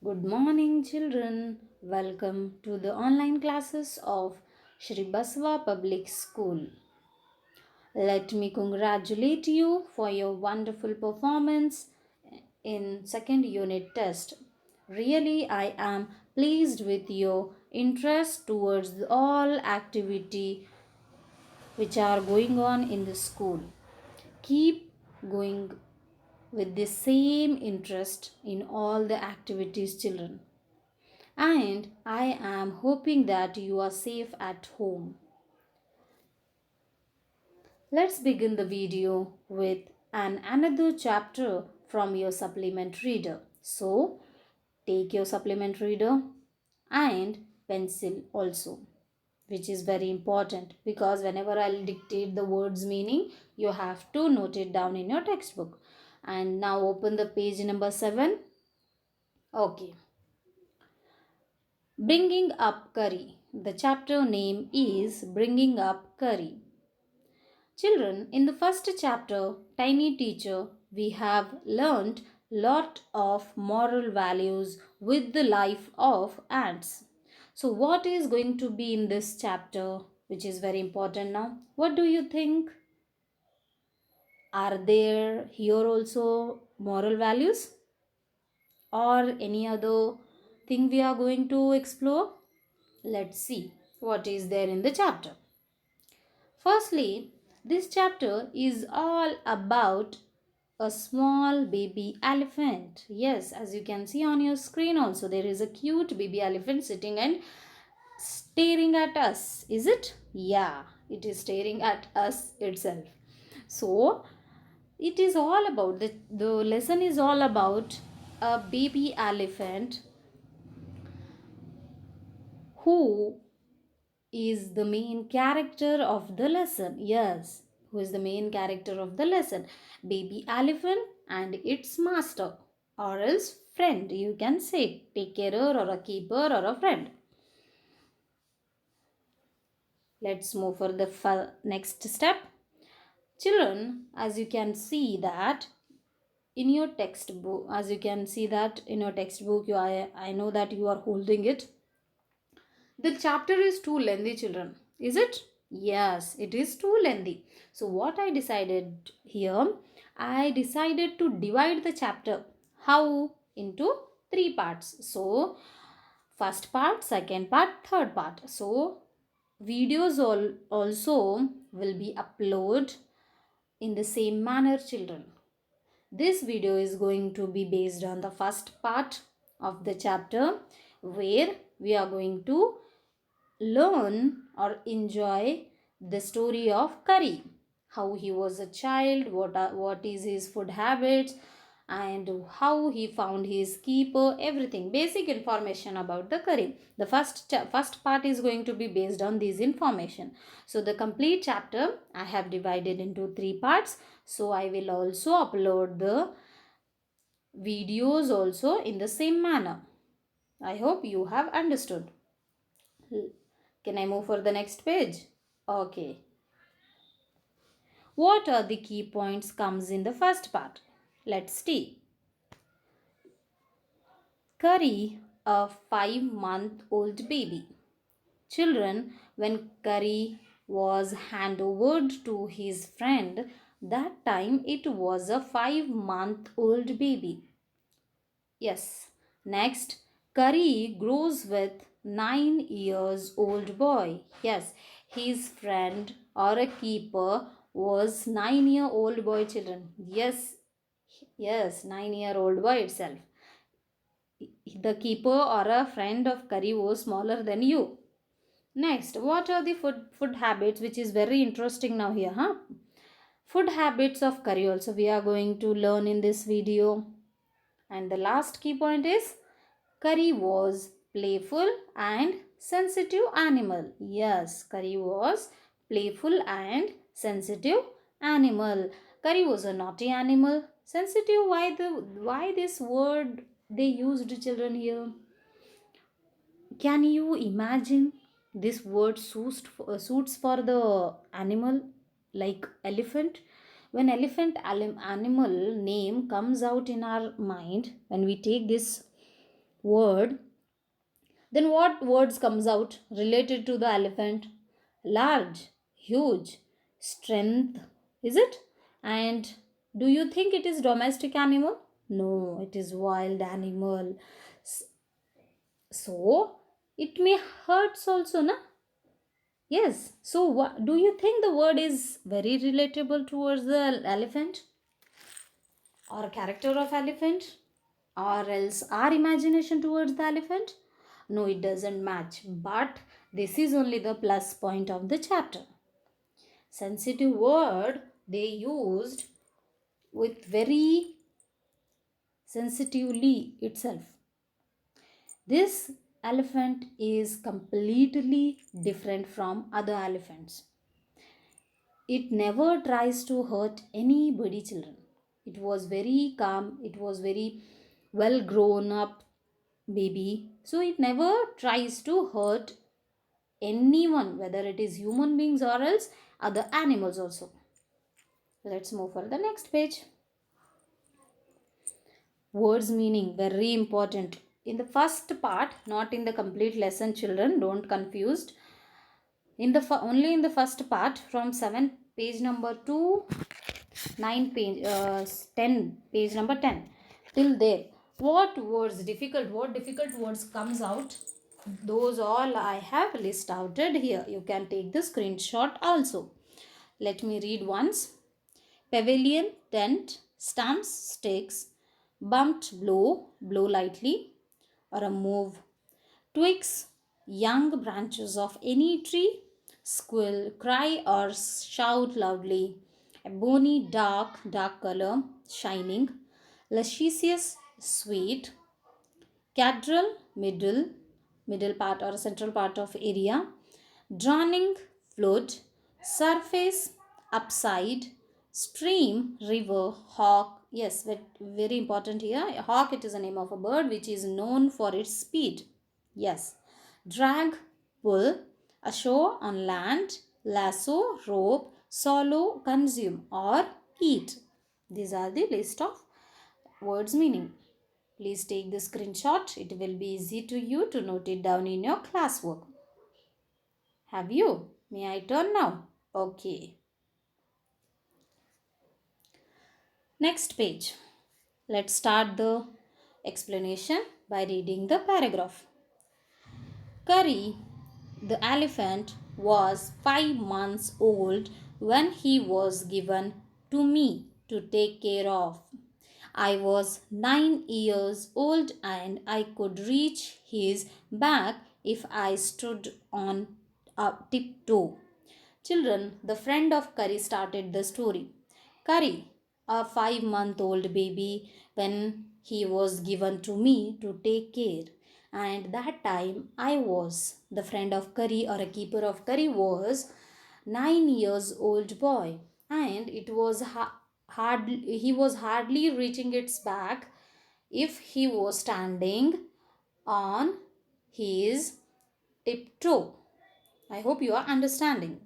Good morning, children. Welcome to the online classes of Shri Basava Public School. Let me congratulate you for your wonderful performance in second unit test. Really, I am pleased with your interest towards all activity which are going on in the school. Keep going with the same interest in all the activities, children. And I am hoping that you are safe at home. Let's begin the video with another chapter from your supplement reader. So, take your supplement reader and pencil also, which is very important because whenever I'll dictate the words meaning, you have to note it down in your textbook. And now open the page number 7. Okay. Bringing Up Kari. The chapter name is Bringing Up Kari. Children, in the first chapter, Tiny Teacher, we have learnt lot of moral values with the life of ants. So what is going to be in this chapter, which is very important now? What do you think? Are there here also moral values or any other thing we are going to explore? Let's see what is there in the chapter. Firstly, this chapter is all about a small baby elephant. Yes, as you can see on your screen also, there is a cute baby elephant sitting and staring at us. Is it? Yeah, it is staring at us itself. So, it is all about, the lesson is all about a baby elephant who is the main character of the lesson. Yes, who is the main character of the lesson? Baby elephant and its master, or else friend, you can say, take carer or a keeper or a friend. Let's move for the next step. Children, as you can see that in your textbook, I know that you are holding it. The chapter is too lengthy, children. Is it? Yes, it is too lengthy. So, what I decided here, I decided to divide the chapter. How? Into three parts. So, first part, second part, third part. So, videos also will be uploaded in the same manner, children. This video is going to be based on the first part of the chapter where we are going to learn or enjoy the story of Kari. How he was a child, what is his food habits, and how he found his keeper, everything. Basic information about the Kari. The first part is going to be based on this information. So the complete chapter I have divided into three parts. So I will also upload the videos also in the same manner. I hope you have understood. Can I move for the next page? Okay. What are the key points comes in the first part? Let's see. Kari, a 5-month-old baby. Children, when Kari was handed to his friend, that time it was a 5-month-old baby. Yes. Next, Kari grows with 9 years old boy. Yes, his friend or a keeper was 9-year-old boy, children. Yes, 9-year-old boy itself. The keeper or a friend of Kari was smaller than you. Next, what are the food habits, which is very interesting now here, huh? Food habits of Kari also we are going to learn in this video. And the last key point is Kari was playful and sensitive animal. Yes, Kari was playful and sensitive animal. Kari was a naughty animal. Sensitive, why this word they used, children, here? Can you imagine this word suits for the animal like elephant? When animal name comes out in our mind, when we take this word, then what words comes out related to the elephant? Large, huge, strength, is it? And do you think it is domestic animal? No, it is wild animal. S- So it may hurts also, na? Yes. So what do you think the word is very relatable towards the elephant or character of elephant or else our imagination towards the elephant? No, it doesn't match. But this is only the plus point of the chapter. Sensitive word they used with very sensitively itself. This elephant is completely different from other elephants. It never tries to hurt anybody, children. It was very calm, it was very well grown up baby. So it never tries to hurt anyone, whether it is human beings or else other animals also. Let's move for the next page. Words meaning very important. In the first part, not in the complete lesson, children, don't confused. In the only in the first part from 7 page number 2 9 page 10 page number 10 till there, what difficult words comes out, those all I have list outed here. You can take the screenshot also. Let me read once. Pavilion, tent, stumps, sticks, bumped, blow lightly, or a move. Twigs, young branches of any tree, squeal, cry, or shout loudly. A bony, dark color, shining. Lascivious, sweet. Cadral, middle part or central part of area. Drowning, flood. Surface, upside. Stream, river. Hawk, yes, very important here. A hawk, it is a name of a bird which is known for its speed. Yes. Drag, pull. Ashore, on land. Lasso, rope. Swallow, consume or eat. These are the list of words meaning. Please take the screenshot. It will be easy to you to note it down in your classwork. Have you? May I turn now? Okay. Next page. Let's start the explanation by reading the paragraph. Kari, the elephant, was 5 months old when he was given to me to take care of. I was 9 years old and I could reach his back if I stood on a tiptoe. Children, the friend of Kari started the story. Kari, a 5-month-old baby, when he was given to me to take care. And that time I was the friend of Kari or a keeper of Kari was 9 years old boy, and it was hardly he was hardly reaching its back if he was standing on his tiptoe. I hope you are understanding,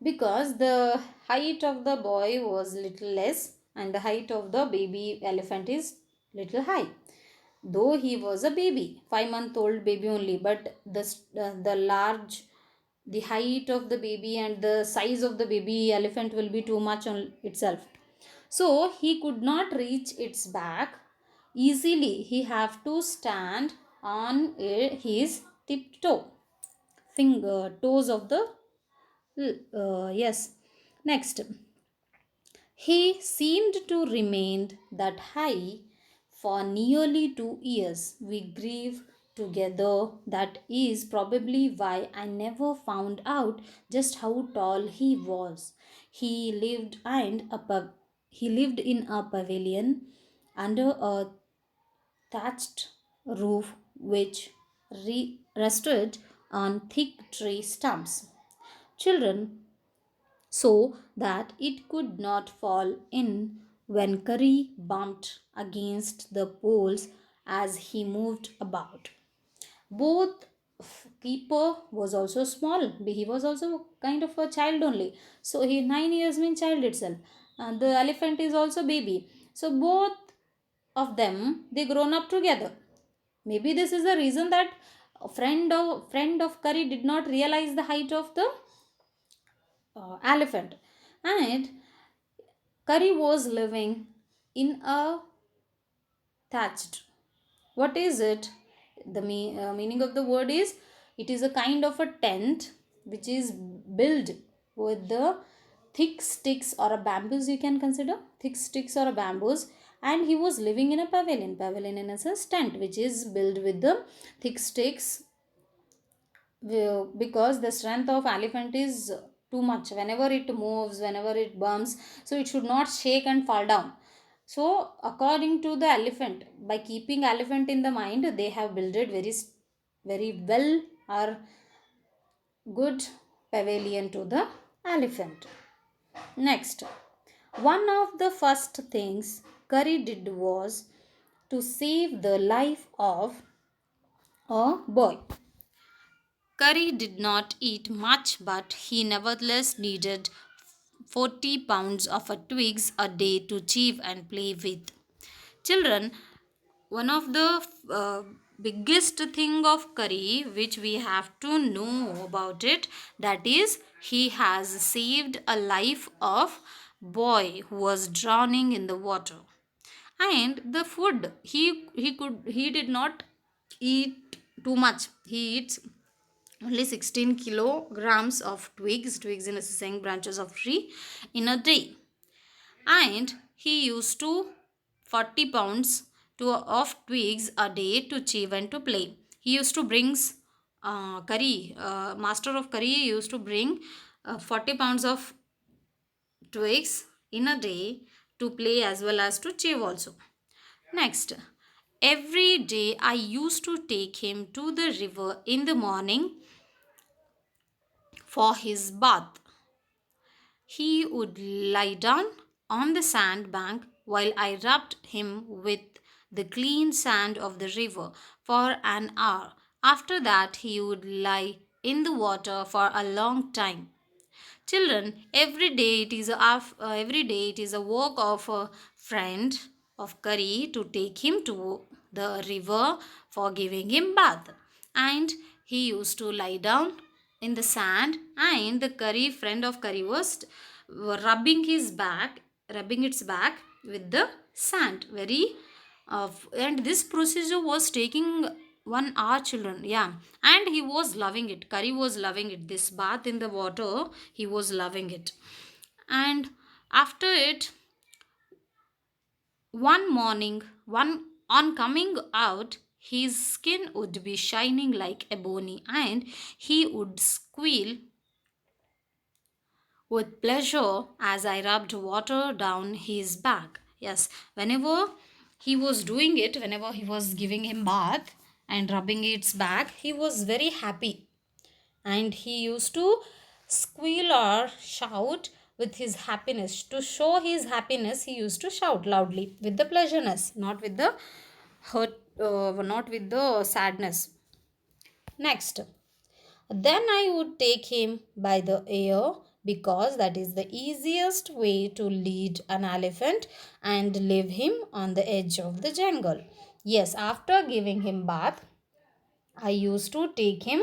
because the height of the boy was little less and the height of the baby elephant is little high, though he was a baby, 5 month old baby only, but the large, the height of the baby and the size of the baby elephant will be too much on itself, so he could not reach its back easily. He have to stand on his tiptoe, finger toes of the yes. Next, he seemed to remain that high for nearly 2 years. We grieve together. That is probably why I never found out just how tall he was. He lived he lived in a pavilion under a thatched roof which rested on thick tree stumps. Children, so that it could not fall in when Curry bumped against the poles as he moved about. Both keeper was also small. He was also kind of a child only. So he 9 years means child itself. The elephant is also baby. So both of them they grown up together. Maybe this is the reason that a friend of Kari did not realize the height of the elephant. And Kari was living in a thatched. What is it? The meaning of the word is, it is a kind of a tent which is built with the thick sticks or a bamboos, you can consider thick sticks or a bamboos. And he was living in a pavilion in a sense tent which is built with the thick sticks, because the strength of elephant is too much. Whenever it moves, whenever it bumps, so it should not shake and fall down. So according to the elephant, by keeping elephant in the mind, they have built it very well or good pavilion to the elephant. Next, one of the first things Curry did was to save the life of a boy. Curry did not eat much, but he nevertheless needed 40 pounds of a twigs a day to chew and play with. Children, one of the biggest thing of Curry which we have to know about it, that is he has saved a life of boy who was drowning in the water. And the food, he did not eat too much. He eats only 16 kilograms of twigs in the saying branches of tree in a day. And he used to 40 pounds of twigs a day to chew and to play. He used to brings master of curry used to bring 40 pounds of twigs in a day to play as well as to chew also. Next, every day I used to take him to the river in the morning for his bath. He would lie down on the sand bank while I rubbed him with the clean sand of the river for an hour. After that, he would lie in the water for a long time. Children, every day it is a work of a friend of Curry to take him to the river for giving him bath. And he used to lie down in the sand, and the Curry friend of Curry was rubbing his back, rubbing its back with the sand. And this procedure was taking 1 hour, children. Yeah, and he was loving it. Curry was loving it. This bath in the water, he was loving it. And after it, one morning, one on coming out, his skin would be shining like ebony, and he would squeal with pleasure as I rubbed water down his back. Yes, whenever he was doing it, whenever he was giving him bath and rubbing its back, he was very happy. And he used to squeal or shout with his happiness. To show his happiness, he used to shout loudly with the pleasureness, not with the hurt, not with the sadness. Next, then I would take him by the ear, because that is the easiest way to lead an elephant and leave him on the edge of the jungle. Yes, after giving him bath, I used to take him,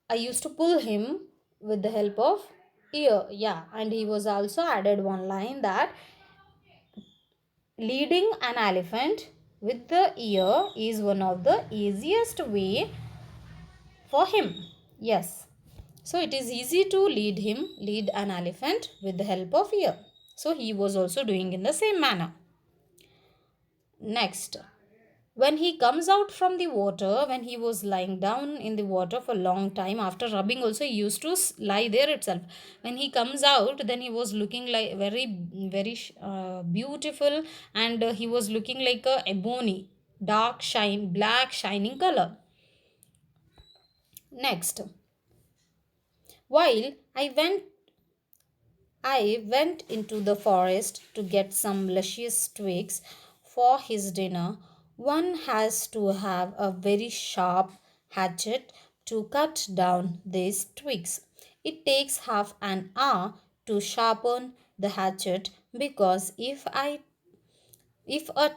I used to pull him with the help of ear. Yeah, and he was also added one line that leading an elephant with the ear is one of the easiest way for him. Yes. So it is easy to lead an elephant with the help of ear. So he was also doing in the same manner. Next, when he comes out from the water, when he was lying down in the water for a long time, after rubbing also, he used to lie there itself. When he comes out, then he was looking like very beautiful, and he was looking like a ebony, black shining color. Next, while I went into the forest to get some luscious twigs for his dinner. One has to have a very sharp hatchet to cut down these twigs. It takes half an hour to sharpen the hatchet, because if a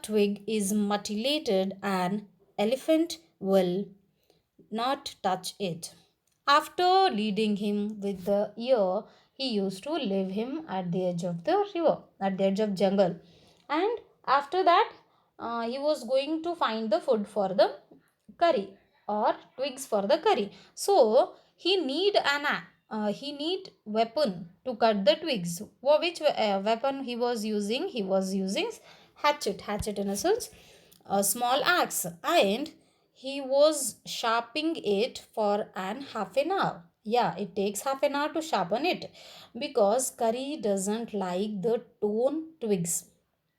twig is mutilated and elephant will not touch it. After leading him with the ear, he used to leave him at the edge of the river, at the edge of jungle. And after that, he was going to find the food for the curry or twigs for the curry. So he need weapon to cut the twigs. Which weapon he was using? He was using hatchet in a sense, a small axe, and he was sharpening it for an half an hour. Yeah, it takes half an hour to sharpen it because curry doesn't like the torn twigs.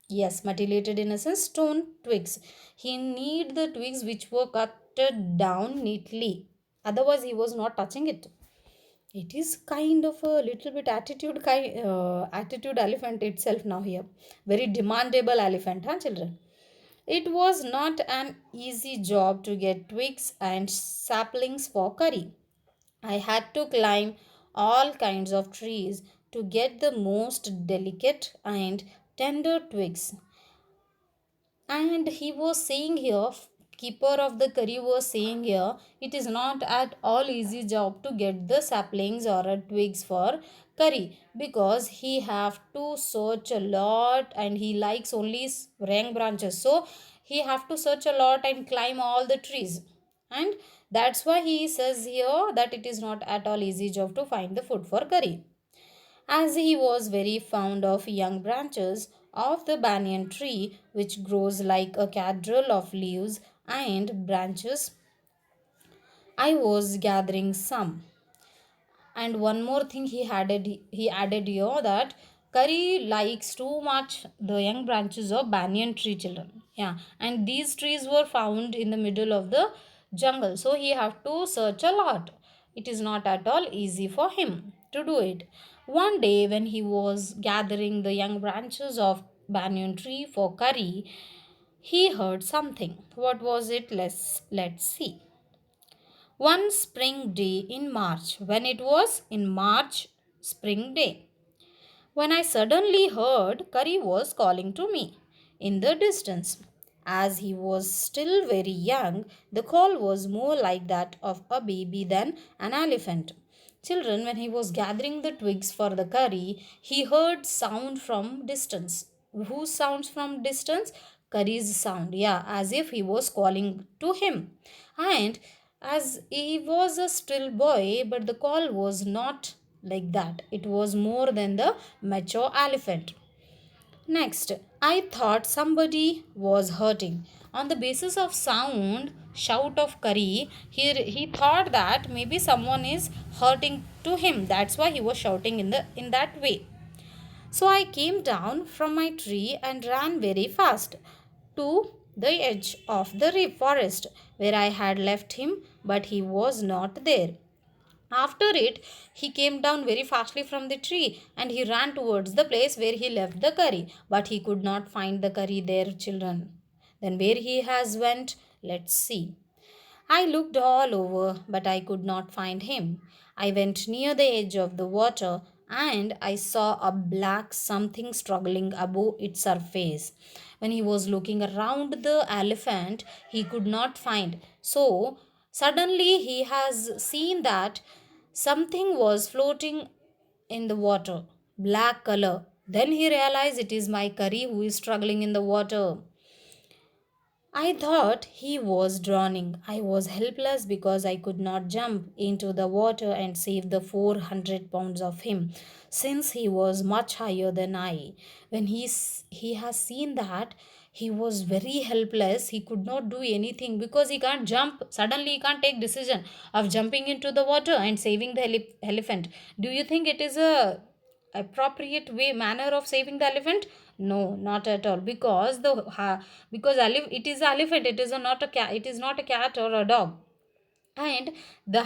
Yes, mutilated in a sense, stone twigs. He need the twigs which were cut down neatly. Otherwise, he was not touching it. It is kind of a little bit attitude elephant itself now here. Very demandable elephant, huh, children? It was not an easy job to get twigs and saplings for curry. I had to climb all kinds of trees to get the most delicate and tender twigs. And he was saying here, keeper of the curry was saying here, it is not at all easy job to get the saplings or twigs for curry because he have to search a lot and he likes only rank branches. So he have to search a lot and climb all the trees. And that's why he says here that it is not at all easy job to find the food for curry. As he was very fond of young branches of the banyan tree, which grows like a cathedral of leaves and branches, I was gathering some. And one more thing he added here that curry likes too much the young branches of banyan tree, children. Yeah, and these trees were found in the middle of the jungle, so he have to search a lot. It is not at all easy for him to do it. One day when he was gathering the young branches of banyan tree for curry, he heard something. What was it? Let's see. One spring day in March, when it was in March, spring day, when I suddenly heard Curry was calling to me in the distance. As he was still very young, the call was more like that of a baby than an elephant. Children, when he was gathering the twigs for the curry, he heard sound from distance. Whose sounds from distance? Curry's sound, yeah, as if he was calling to him. And as he was a still boy, but the call was not like that. It was more than the mature elephant. Next, I thought somebody was hurting. On the basis of sound, shout of curry, he thought that maybe someone is hurting to him. That's why he was shouting in that way. So I came down from my tree and ran very fast to the edge of the forest where I had left him, but he was not there. After it, he came down very fastly from the tree and he ran towards the place where he left the curry, but he could not find the curry there, children. Then where he has went, let's see. I looked all over, but I could not find him. I went near the edge of the water and I saw a black something struggling above its surface. When he was looking around the elephant, he could not find. So, suddenly he has seen that something was floating in the water, black color. Then he realized it is my curry who is struggling in the water. I thought he was drowning. I was helpless because I could not jump into the water and save the 400 pounds of him, since he was much higher than I. When he has seen that, he was very helpless. He could not do anything because he can't jump. Suddenly, he can't take decision of jumping into the water and saving the elephant. Do you think it is a appropriate way manner of saving the elephant? No, not at all, because it is an elephant, it is not a cat, it is not a cat or a dog. And the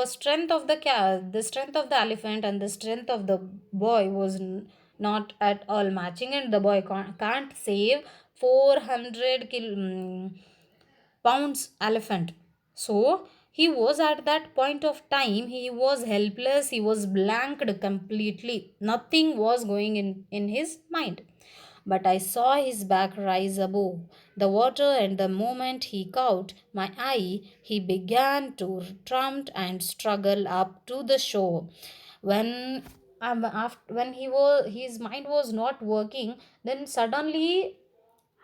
strength of the strength of the elephant and the strength of the boy was not at all matching, and the boy can't save 400 pounds elephant. So he was at that point of time, he was helpless, he was blanked completely, nothing was going in his mind. but I saw his back rise above the water, and the moment he caught my eye, he began to trump and struggle up to the shore. When when his mind was not working, then suddenly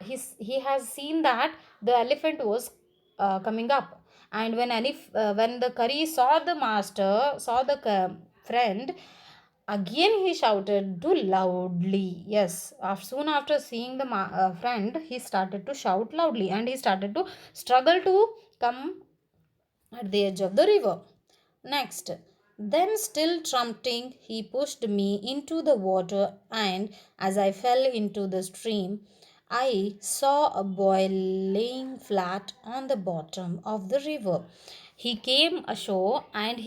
he has seen that the elephant was coming up. And when the curry saw the master, saw the friend, again he shouted too loudly. Yes, soon after seeing the friend, he started to shout loudly, and he started to struggle to come at the edge of the river. Next, then still trumpeting, he pushed me into the water, and as I fell into the stream, I saw a boy laying flat on the bottom of the river. He came ashore, and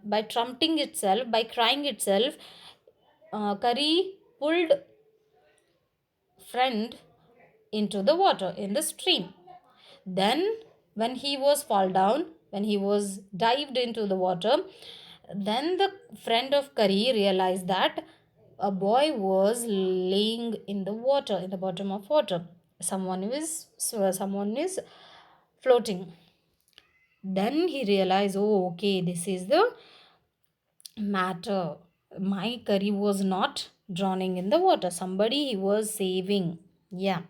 by trumpeting itself, by crying itself, Kari pulled friend into the water in the stream. Then, when he was fall down, when he was dived into the water, then the friend of Kari realized that a boy was laying in the water, in the bottom of water. Someone is floating. Then he realized, oh, okay, this is the matter. My Kari was not drowning in the water. Somebody he was saving. Yeah.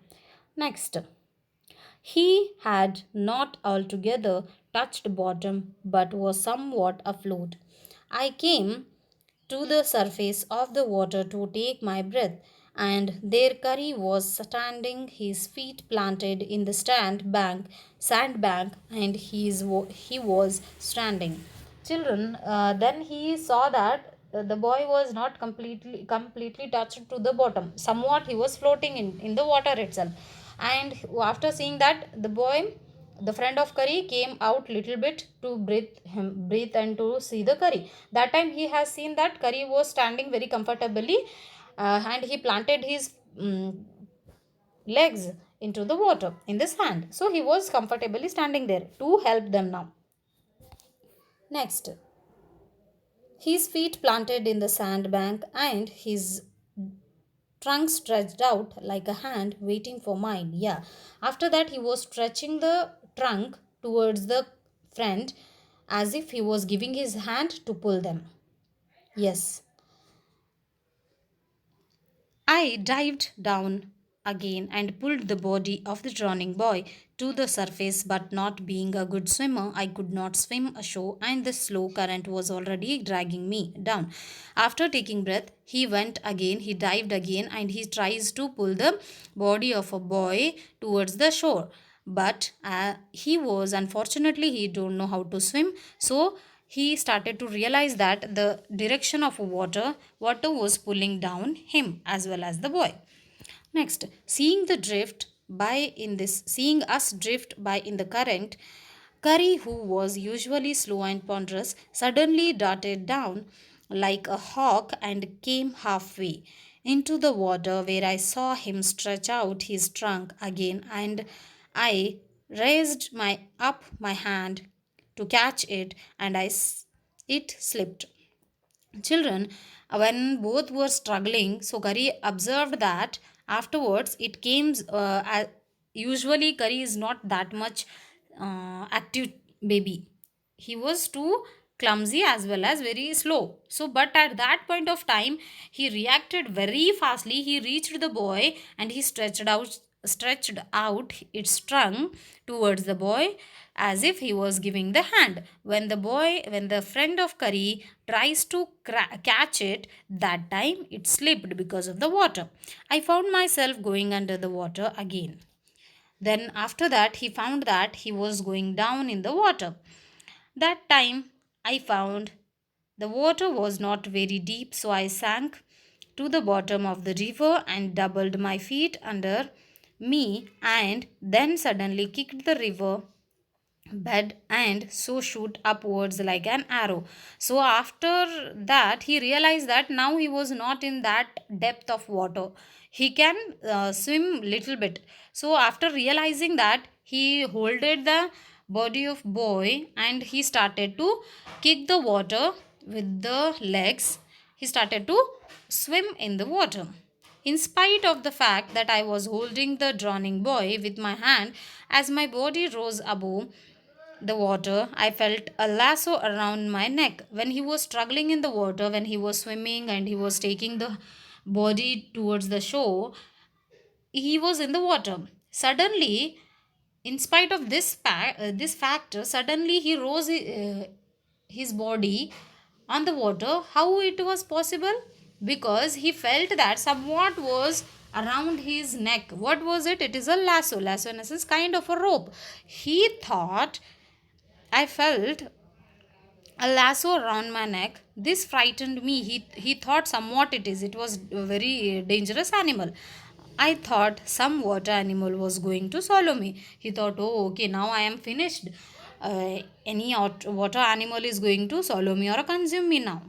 Next. He had not altogether touched bottom, but was somewhat afloat. I came to the surface of the water to take my breath, and there Curry was standing, his feet planted in the sandbank, and he was standing. Children, then he saw that the boy was not completely touched to the bottom. Somewhat he was floating in the water itself. And after seeing that, the friend of Curry came out little bit to breathe and to see the Curry. That time he has seen that Curry was standing very comfortably, and he planted his legs into the water in the sand. So he was comfortably standing there to help them now. Next, his feet planted in the sandbank, and his trunk stretched out like a hand waiting for mine. Yeah. After that, he was stretching the trunk towards the friend as if he was giving his hand to pull them. Yes. I dived down again and pulled the body of the drowning boy to the surface, but not being a good swimmer, I could not swim ashore, and the slow current was already dragging me down. After taking breath, he dived again, and he tries to pull the body of a boy towards the shore. But he don't know how to swim, so he started to realize that the direction of water was pulling down him as well as the boy. Next, seeing us drift by in the current, Curry, who was usually slow and ponderous, suddenly darted down like a hawk and came halfway into the water, where I saw him stretch out his trunk again, and I raised my hand to catch it, and it slipped. Children, when both were struggling, so Kari observed that afterwards it came. Usually, Kari is not that much active baby. He was too clumsy as well as very slow. So, but at that point of time, he reacted very fastly. He reached the boy, and he stretched out its trunk towards the boy as if he was giving the hand. When the friend of Kari tries to catch it, that time it slipped because of the water. I found myself going under the water again. Then after that, he found that he was going down in the water. That time I found the water was not very deep, so I sank to the bottom of the river and doubled my feet under me, and then suddenly kicked the river bed and so shoot upwards like an arrow. So after that, he realized that now he was not in that depth of water. He can swim little bit. So after realizing that, he holded the body of boy, and he started to kick the water with the legs. He started to swim in the water. In spite of the fact that I was holding the drowning boy with my hand, as my body rose above the water, I felt a lasso around my neck. When he was struggling in the water, when he was swimming and he was taking the body towards the shore, he was in the water. Suddenly, in spite of this factor, suddenly he rose his body on the water. How it was possible? Because he felt that somewhat was around his neck. What was it? It is a lasso. Lasso in a sense, kind of a rope. He thought, I felt a lasso around my neck. This frightened me. He thought somewhat it is. It was a very dangerous animal. I thought some water animal was going to swallow me. He thought, oh, okay, now I am finished. Any water animal is going to swallow me or consume me now.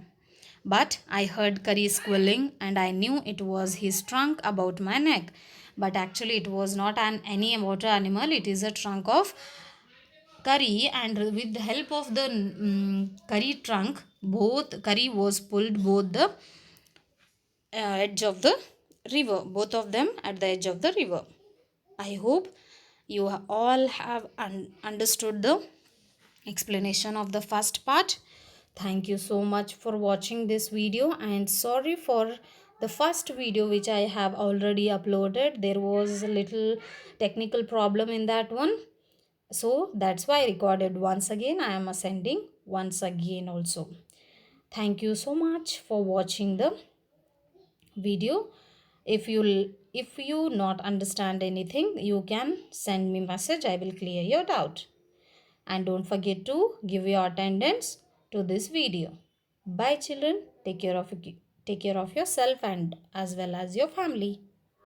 But I heard Curry squealing and I knew it was his trunk about my neck. But actually, it was not any water animal, it is a trunk of Curry, and with the help of the curry trunk, both curry was pulled both the edge of the river, both of them at the edge of the river. I hope you all have understood the explanation of the first part. Thank you so much for watching this video, and sorry for the first video which I have already uploaded. There was a little technical problem in that one, so that's why I recorded once again. I am sending once again also. Thank you so much for watching the video. If you not understand anything, you can send me message. I will clear your doubt. And don't forget to give your attendance to this video. Bye children. Take care of yourself and as well as your family.